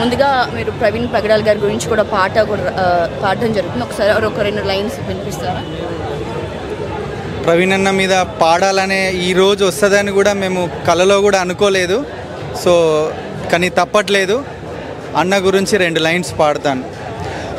ముందుగా మీరు ప్రవీణ్ పగడాల్ గారి గురించి కూడా పాడడం జరుగుతుంది. ఒకసారి ఒక 2 లైన్స్ వినిపిస్తారా? ప్రవీణ్ అన్న మీద పాడాలనే ఈరోజు వస్తుందని కూడా మేము కలలో కూడా అనుకోలేదు. సో కానీ తప్పట్లేదు, అన్న గురించి 2 లైన్స్ పాడతాను.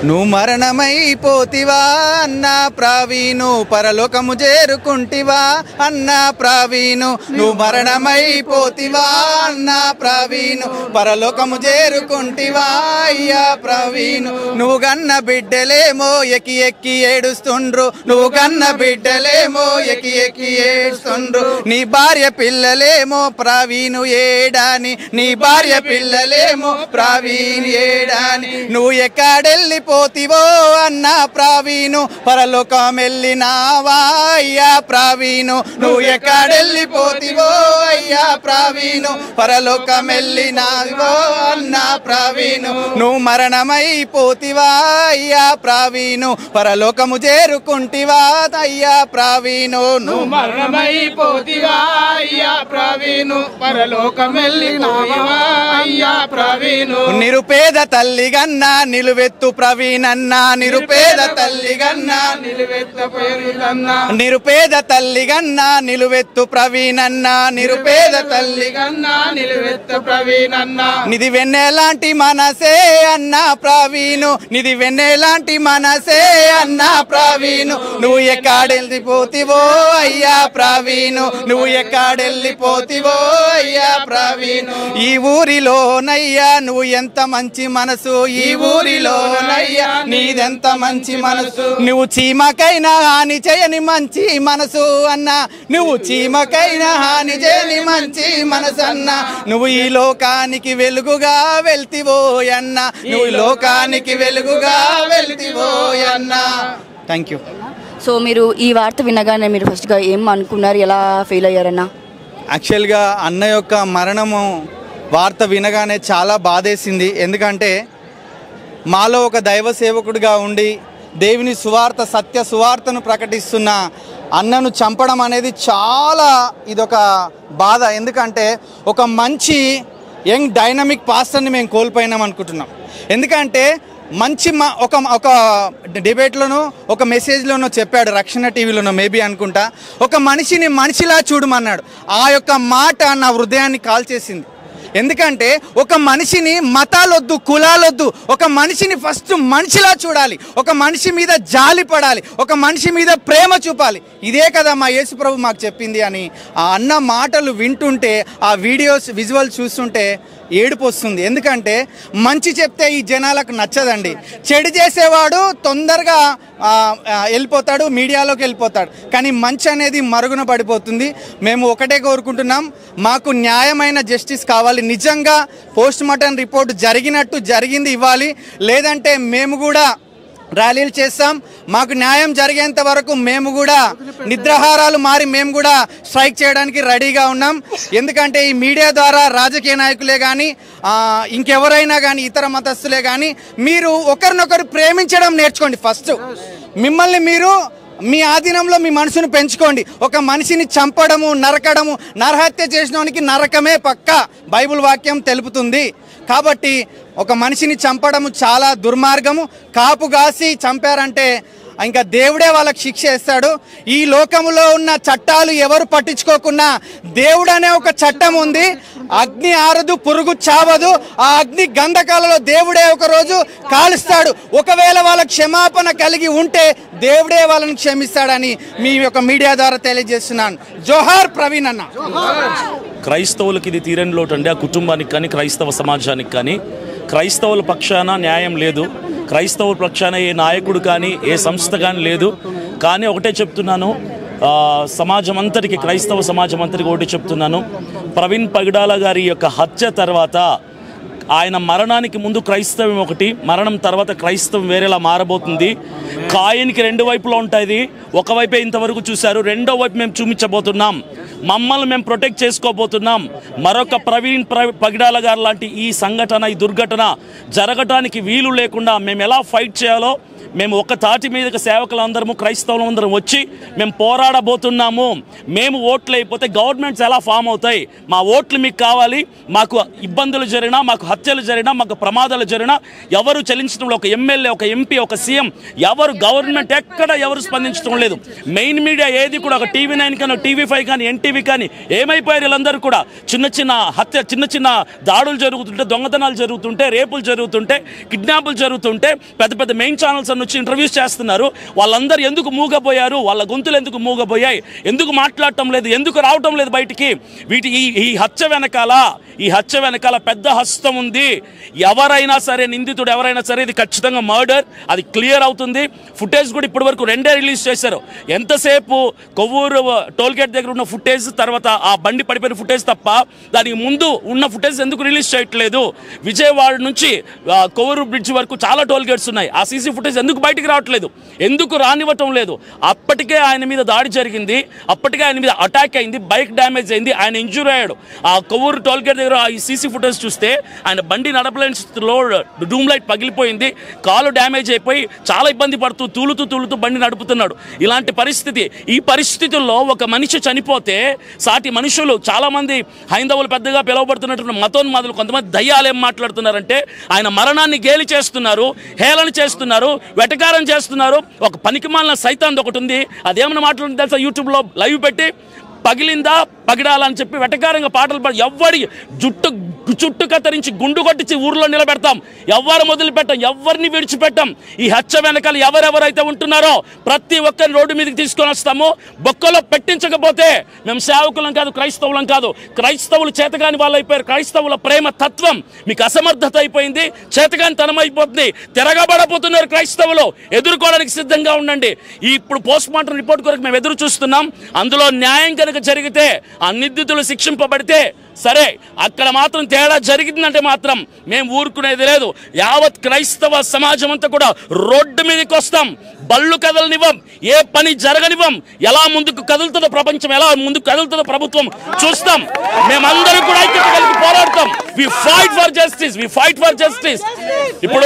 నువ్వు మరణమైపోతివా అన్న ప్రవీణు, పరలోకము చేరుకుంటివా అన్న ప్రవీణు. నువ్వు మరణమైపోతివా అన్న ప్రవీణు, పరలోకము చేరుకుంటివా అయ్యా ప్రవీణు. నువ్వు గన్న బిడ్డలేమో ఎక్కి ఎక్కి ఏడుస్తుండ్రు, నువ్వు గన్న బిడ్డలేమో ఎక్కి ఎక్కి ఏడుస్తుండ్రు. నీ భార్య పిల్లలేమో ప్రవీణు ఏడాని, నీ భార్య పిల్లలేమో ప్రవీణు ఏడాని. నువ్వు ఎక్కడెళ్ళి పోతివో అన్న ప్రవీణు, పరలోకం వెళ్ళినావా అయ్యా ప్రవీణు. నువ్వు ఎక్కడెళ్ళిపోతివో అయ్యా ప్రవీణు, పరలోకం వెళ్ళినావో అన్న ప్రవీణు. నువ్వు మరణమైపోతివా అయ్యా ప్రవీణు, పరలోకము చేరుకుంటివా అయ్యా ప్రవీణు. నువ్వు మరణమైపోతివా అయ్యా ప్రవీణు, పరలోకం వెళ్ళినావా అయ్యా ప్రవీణు. నిరుపేద తల్లిగన్నా నిలువెత్తు ప్రవీణన్న, నిరుపేద తల్లిగన్నా నిలువెత్తు ప్రవీణన్న, నిరుపేద తల్లిగన్నా నిలువెత్తు ప్రవీణన్న, నిరుపేద తల్లిగన్నా నిలువెత్తు ప్రవీణన్న. నిధి వెన్నెలాంటి మనసే అన్న ప్రవీణు, నిధి వెన్నెలాంటి మనసే అన్న ప్రవీణు. నువ్వు ఎక్కడెళ్ళిపోతివో అయ్యా ప్రవీణు, నువ్వు ఎక్కడెళ్ళిపోతివో అయ్యా ప్రవీణు. ఈ ఊరిలోనయ్యా నువ్వు ఎంత మంచి మనసు, ఈ ఊరిలోనయ్యా నీదెంత మంచి మనసు. నువ్వు చీమకైనా హాని చేయని మంచి మనసు అన్న, నువ్వు చీమకైనా హాని చేయని మంచి మనసు అన్న. నువ్వు ఈ లోకానికి వెలుగుగా వెళ్తివో అన్న, నువ్వు ఈ లోకానికి వెలుగుగా వెళ్తివో అన్న. Thank you. సో మీరు ఈ వార్త వినగానే మీరు ఫస్ట్గా ఏం అనుకున్నారు, ఎలా ఫీల్ అయ్యారన్నా? యాక్చువల్గా అన్న యొక్క మరణము వార్త వినగానే చాలా బాధేసింది. ఎందుకంటే మాలో ఒక దైవ సేవకుడిగా ఉండి దేవుని సువార్త, సత్య సువార్తను ప్రకటిస్తున్న అన్నను చంపడం అనేది చాలా ఇదొక బాధ. ఎందుకంటే ఒక మంచి యంగ్ డైనమిక్ పాస్టర్ని మేము కోల్పోయినాం అనుకుంటున్నాం. ఎందుకంటే మంచి ఒక డిబేట్లోనో ఒక మెసేజ్లోనో చెప్పాడు, రక్షణ టీవీలోనో మేబీ అనుకుంటా, ఒక మనిషిని మనిషిలా చూడమన్నాడు. ఆ యొక్క మాట నా హృదయాన్ని కాల్చేసింది. ఎందుకంటే ఒక మనిషిని మతాలొద్దు, కులాలొద్దు, ఒక మనిషిని ఫస్ట్ మనిషిలా చూడాలి, ఒక మనిషి మీద జాలి పడాలి, ఒక మనిషి మీద ప్రేమ చూపాలి. ఇదే కదా మా యేసుప్రభు మాకు చెప్పింది అని ఆ అన్న మాటలు వింటుంటే, ఆ వీడియోస్ విజువల్ చూస్తుంటే ఏడుపు వస్తుంది. ఎందుకంటే మంచి చెప్తే ఈ జనాలకు నచ్చదండి. చెడు చేసేవాడు తొందరగా వెళ్ళిపోతాడు, మీడియాలోకి వెళ్ళిపోతాడు. కానీ మంచి అనేది మరుగున పడిపోతుంది. మేము ఒకటే కోరుకుంటున్నాం, మాకు న్యాయమైన జస్టిస్ కావాలి. నిజంగా పోస్ట్ మార్టం రిపోర్ట్ జరిగింది ఇవ్వాలి. లేదంటే మేము కూడా ర్యాలీలు చేస్తాం. మాకు న్యాయం జరిగేంత వరకు మేము కూడా నిద్రాహారాలు మారి మేము కూడా స్ట్రైక్ చేయడానికి రెడీగా ఉన్నాం. ఎందుకంటే ఈ మీడియా ద్వారా రాజకీయ నాయకులే కానీ ఇంకెవరైనా కానీ ఇతర మతస్థులే కానీ మీరు ఒకరినొకరు ప్రేమించడం నేర్చుకోండి. ఫస్ట్ మిమ్మల్ని మీరు మీ ఆధీనంలో మీ మనసును పెంచుకోండి. ఒక మనిషిని చంపడము, నరకడము, నరహత్య చేసినోనికి నరకమే పక్కా బైబిల్ వాక్యం తెలుపుతుంది. కాబట్టి ఒక మనిషిని చంపడము చాలా దుర్మార్గము. కాపు కాసి చంపారంటే ఇంకా దేవుడే వాళ్ళకి శిక్ష ఇస్తాడు. ఈ లోకములో ఉన్న చట్టాలు ఎవరు పట్టించుకోకున్నా దేవుడు అనే ఒక చట్టం ఉంది. అగ్ని ఆరదు, పురుగు చావదు. ఆ అగ్ని గంధకాలలో దేవుడే ఒక రోజు కాలుస్తాడు. ఒకవేళ వాళ్ళ క్షమాపణ కలిగి ఉంటే దేవుడే వాళ్ళని క్షమిస్తాడని మీ యొక్క మీడియా ద్వారా తెలియజేస్తున్నాను. జోహార్ ప్రవీణ్ అన్న. క్రైస్తవులకి ఇది తీరని లోటు అండి. ఆ కుటుంబానికి కానీ క్రైస్తవ సమాజానికి కానీ క్రైస్తవుల పక్షాన న్యాయం లేదు. క్రైస్తవుల పక్షాన ఏ నాయకుడు కానీ ఏ సంస్థ కానీ లేదు. కానీ ఒకటే చెప్తున్నాను, సమాజం అంతటికి, క్రైస్తవ సమాజం అంతటికి ఒకటే చెప్తున్నాను, ప్రవీణ్ పగడాల గారి యొక్క హత్య తర్వాత ఆయన మరణానికి ముందు క్రైస్తవం ఒకటి, మరణం తర్వాత క్రైస్తవం వేరేలా మారబోతుంది. కాయిన్కి 2 వైపులా ఉంటుంది. ఒకవైపే ఇంతవరకు చూశారు, రెండో వైపు మేము చూపించబోతున్నాం. మమ్మల్ని మేము ప్రొటెక్ట్ చేసుకోబోతున్నాం. మరొక ప్రవీణ్ పగడాల గారు లాంటి ఈ సంఘటన, ఈ దుర్ఘటన జరగటానికి వీలు లేకుండా మేము ఎలా ఫైట్ చేయాలో మేము ఒక తాటి మీదకి సేవకులందరము క్రైస్తవులందరం వచ్చి మేము పోరాడబోతున్నాము. మేము ఓట్లు అయిపోతే గవర్నమెంట్స్ ఎలా ఫామ్ అవుతాయి, మా ఓట్లు మీకు కావాలి, మాకు ఇబ్బందులు జరిగినా, మాకు హత్యలు జరిగినా, మాకు ప్రమాదాలు జరిగినా ఎవరు చెల్లించడం, ఒక ఎమ్మెల్యే, ఒక ఎంపీ, ఒక సీఎం ఎవరు, గవర్నమెంట్ ఎక్కడ ఎవరు స్పందించడం లేదు. మెయిన్ మీడియా ఏది కూడా, ఒక TV9 కానీ, TV5 కానీ, NTV కానీ ఏమైపోయారు వీళ్ళందరూ కూడా. చిన్న చిన్న హత్య, చిన్న చిన్న దాడులు జరుగుతుంటే, దొంగతనాలు జరుగుతుంటే, రేపులు జరుగుతుంటే, కిడ్నాపులు జరుగుతుంటే పెద్ద పెద్ద మెయిన్ ఛానల్స్ అన్ని వచ్చి ఇంటర్వ్యూస్ చేస్తున్నారు. వాళ్ళందరూ ఎందుకు మూగపోయారు, వాళ్ళ గొంతులు ఎందుకు మూగపోయాయి, ఎందుకు మాట్లాడటం లేదు, ఎందుకు రావటం లేదు బయటికి? ఈ హత్య వెనకాల పెద్ద హస్తం ఉంది. ఎవరైనా సరే, నిందితుడు ఎవరైనా సరే, ఇది ఖచ్చితంగా మర్డర్, అది క్లియర్ అవుతుంది. ఫుటేజ్ కూడా ఇప్పటి వరకు 2 రిలీజ్ చేశారు. ఎంతసేపు కొవ్వూరు టోల్గేట్ దగ్గర ఉన్న ఫుటేజ్, తర్వాత ఆ బండి పడిపోయిన ఫుటేజ్ తప్ప దానికి ముందు ఉన్న ఫుటేజ్ ఎందుకు రిలీజ్ చేయట్లేదు? విజయవాడ నుంచి కొవ్వూరు బ్రిడ్జ్ వరకు చాలా టోల్గేట్స్ ఉన్నాయి. ఆ సీసీ ఫుటేజ్ ఎందుకు బయటికి రావట్లేదు, ఎందుకు రానివ్వటం లేదు? అప్పటికే ఆయన మీద దాడి జరిగింది, అప్పటికే ఆయన మీద అటాక్ అయింది, బైక్ డ్యామేజ్ అయింది, ఆయన ఇంజూరీ అయ్యాడు. ఆ కొవ్వూరు టోల్గేట్ దగ్గర ఈ సీసీ ఫుటేజ్ చూస్తే ఆయన బండి నడపలేని స్థితిలో డూమ్ లైట్ పగిలిపోయింది, కాలు డ్యామేజ్ అయిపోయి చాలా ఇబ్బంది పడుతూ తూలుతూ బండి నడుపుతున్నాడు. ఇలాంటి పరిస్థితి, ఈ పరిస్థితుల్లో ఒక మనిషి చనిపోతే సాటి మనుషులు చాలామంది హైందవులు పెద్దగా పిలువబడుతున్నటువంటి మతోన్మాదులు కొంతమంది దయ్యాలు ఏం మాట్లాడుతున్నారంటే ఆయన మరణాన్ని గేలి చేస్తున్నారు, హేళన చేస్తున్నారు, వెటకారం చేస్తున్నారు. ఒక పనికిమాలిన సైతాన్ ఒకటి ఉంది, అదేమన్నా మాట్లాడుతుంది తెలుసా? యూట్యూబ్లో లైవ్ పెట్టి పగిలిందా పగిడాలని చెప్పి వెటకారంగా పాటలు పాడి ఎవరి చుట్టు కత్తిరించి గుండు కొట్టించి ఊర్లో నిలబెడతాం, ఎవరు మొదలుపెట్టాం, ఎవరిని విడిచిపెట్టాం. ఈ హత్య వెనకాల ఎవరెవరైతే ఉంటున్నారో ప్రతి ఒక్కరిని రోడ్డు మీదకి తీసుకొని వస్తాము. బొక్కలో పెట్టించకపోతే మేము సేవకులం కాదు, క్రైస్తవులం కాదు. క్రైస్తవులు చేతగాని వాళ్ళు అయిపోయారు. క్రైస్తవుల ప్రేమ తత్వం మీకు అసమర్థత అయిపోయింది, చేతగాని తనం అయిపోతుంది, తిరగబడపోతున్నారు క్రైస్తవులు. ఎదుర్కోవడానికి సిద్ధంగా ఉండండి. ఇప్పుడు పోస్ట్ మార్టం రిపోర్ట్ కొరకు మేము ఎదురు చూస్తున్నాం. అందులో న్యాయం కనుక జరిగితే, ఆ నిందితులు శిక్షింపబడితే సరే, అక్కడ మాత్రం తేడా జరిగిందంటే మాత్రం మేము ఊరుకునేది లేదు. యావత్ క్రైస్తవ సమాజం అంతా కూడా రోడ్డు మీదకి వస్తాం. బళ్ళు కదలనివ్వం, ఏ పని జరగనివ్వం. ఎలా ముందుకు కదులుతుందో ప్రపంచం, ఎలా ముందుకు కదులుతుందో ప్రభుత్వం చూస్తాం. మేమందరం కూడా ఐక్యత కలిగి పోరాడతాం. We fight for justice. ఇప్పుడు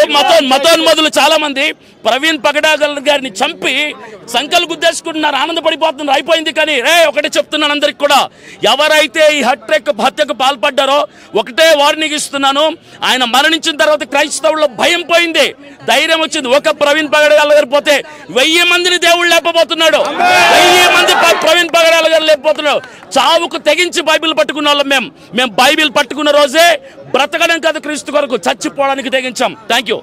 మతోన్మదులు చాలా మంది ప్రవీణ్ పగడాగల్ గారిని చంపి సంకలు గుద్దేసుకుంటున్నారు, ఆనందపడిపోతున్నారు. అయిపోయింది. కానీ ఒకటే చెప్తున్నాను అందరికి కూడా, ఎవరైతే ఈ హత్యకు పాల్పడ్డారో ఒకటే వార్నింగ్ ఇస్తున్నాను. ఆయన మరణించిన తర్వాత క్రైస్తవుల్లో భయం పోయింది, ధైర్యం వచ్చింది. ఒక ప్రవీణ్ పగడాల గారు పోతే 1000 మందిని దేవుడు లేపబోతున్నాడు. 1000 మంది ప్రవీణ్ పగడాల గారు లేకపోతున్నాడు. చావుకు తెగించి బైబిల్ పట్టుకున్న వాళ్ళం మేము బైబిల్ పట్టుకున్న రోజే బ్రతకడం కాదు, క్రీస్తు కొరకు చచ్చిపోవడానికి తెగించాం. Thank you.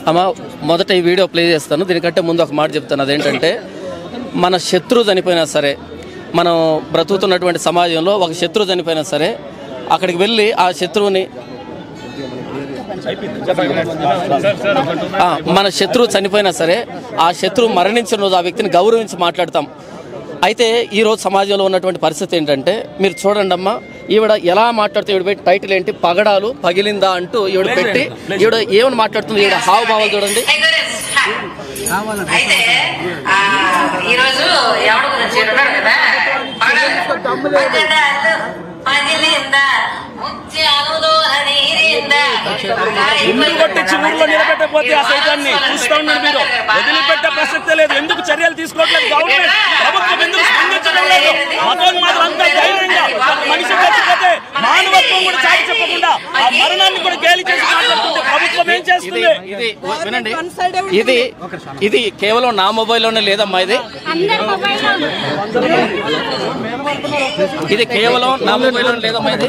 అమ్మా, మొదట ఈ వీడియో ప్లే చేస్తాను. దీనికంటే ముందు ఒక మాట చెప్తాను. అదేంటంటే, మన శత్రువు చనిపోయినా సరే, మనం బ్రతుకుతున్నటువంటి సమాజంలో ఒక శత్రువు చనిపోయినా సరే, అక్కడికి వెళ్ళి ఆ శత్రువుని, మన శత్రువు చనిపోయినా సరే ఆ శత్రువు మరణించిన రోజు ఆ వ్యక్తిని గౌరవించి మాట్లాడతాం. అయితే ఈరోజు సమాజంలో ఉన్నటువంటి పరిస్థితి ఏంటంటే, మీరు చూడండి అమ్మా, ఈవిడ ఎలా మాట్లాడుతూ, ఈవిడ పెట్టి టైటిల్ ఏంటి, పగడాలు పగిలిందా అంటూ ఈవిడ పెట్టి ఈవిడ ఏమని మాట్లాడుతుంది, ఈవిడ హావభావాలు చూడండి. అయితే ఈరోజు ఎవరి గురించి కదా, కొట్టించి ఊర్లో నిలబెట్టకపోతే ఆ సైతాన్ని చూస్తూ ఉన్నారు మీరు. వదిలిపెట్టే ప్రసక్తే లేదు. ఎందుకు చర్యలు తీసుకోవట్లేదు గవర్నమెంట్, ప్రభుత్వం ఎందుకు స్పందించడం లేదు? మతోన్మాదులు అంతా ధైర్యంగా మనిషి చచ్చిపోతే మానవత్వం కూడా చాటి చెప్పకుండా ఆ మరణాన్ని కూడా గేలి చేసి మాట్లాడుతుంటే ప్రభుత్వం ఏం చేస్తుంది? ఇది వినండి, ఇది కేవలం నా మొబైల్లోనే లేదమ్మా, ఇది కేవలం నా మొబైల్లోనే లేదమ్మా. ఇది